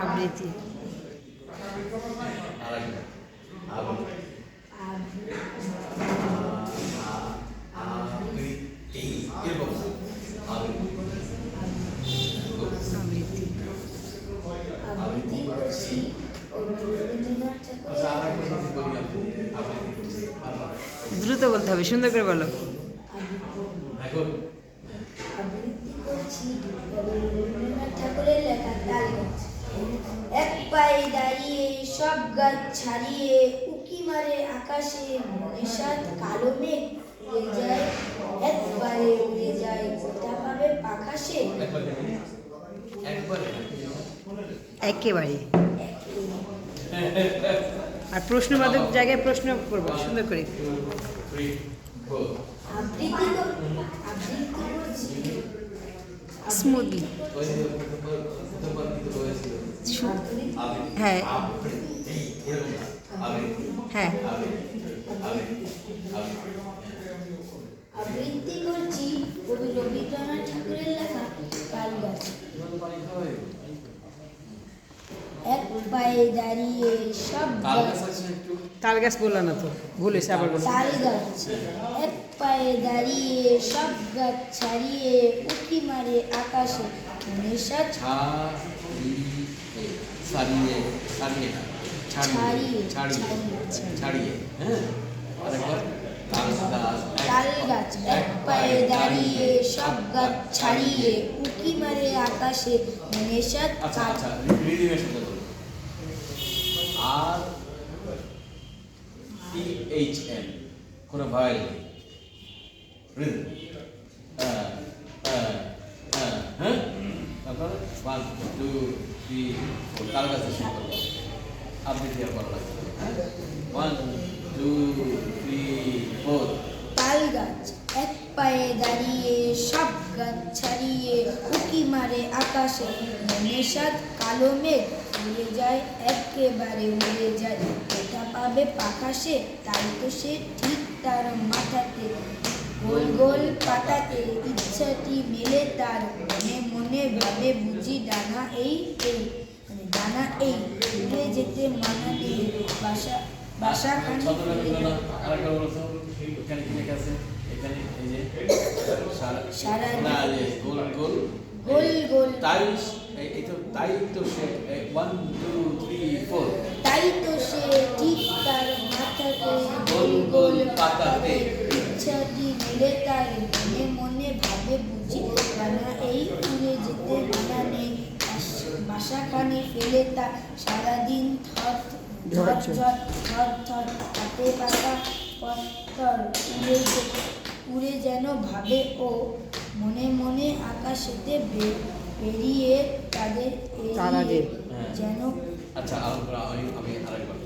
আবৃত্তি দ্রুত বলতে হবে, সুন্দর করে বলো। ঠাকুরের লেখা তাল গাছ। এক পায়ে দাঁড়িয়ে সব গাছ ছাড়িয়ে উকি মারে আকাশে, মনে সাত কালো মেঘ উড়ে যায়, একবারে উড়ে যায়, কোথা পাবে পাখা সে? একেবারে। আর প্রশ্নবাদক জায়গায় প্রশ্ন করবো সুন্দর করে। স্মুথলি। হ্যাঁ হ্যাঁ, আবৃত্তি করছি কবি রবীন্দ্রনাথ ঠাকুরের লেখা তাল গাছ। এক পায়ে দাঁড়িয়ে সব গাছ। তাল গাছ বললো না তো, ভুল হয়েছে, আবার বলো। তাল গাছ। এক পায়ে দাঁড়িয়ে সব গাছ ছাড়িয়ে উকি মারে আকাশে, মনে সাত তাল গাছ। এক পায়ে দাঁড়িয়ে সব গাছ ছাড়িয়ে উকি মারে আকাশে, মনে সাত RTHN কোনো ভয়েল নেই। হ্যাঁ, তারপর 1 2 3 4 তাল গাছ শুরু করবো। আবৃত্তি আর করা লাগবে। 1 2 3 4 তাল গাছ। এক পায়ে দাঁড়িয়ে সব গাছ ছাড়িয়ে উকি মারে আকাশে, মনে সাত কালো মেঘ উড়ে যায়, একেবারে উড়ে যায়, কোথা পাবে পাখা সে? তাই তো সে ঠিক তার মাথাতে, গোল গোল পাতাতে ইচ্ছাটি মেলে তার, মনে মনে ভাবে বুঝি ডানা এই এই, মানে ডানা এই, উড়ে যেতে মানা নেই, বাসা বাসা খানি সারা গোল গোল গোল গোল, তাই তো সে 1 2 3 4 তাই তো সে ঠিক তার মাথাতে, গোল গোল পাতাতে ইচ্ছাটি মেলে তার, মনে মনে ভাবে বুঝি ডানা এই, উড়ে যেতে মানা নেই, বাসাখানে ফেলে তার, সারাদিন থর থর থর থর থর হাতে পাতা পত্তর, উড়ে যেন ভাবে ও, মনে মনে আকাশেতে বেরিয়ে তাদের এড়িয়ে যেন। আচ্ছা, আমি আরেকবার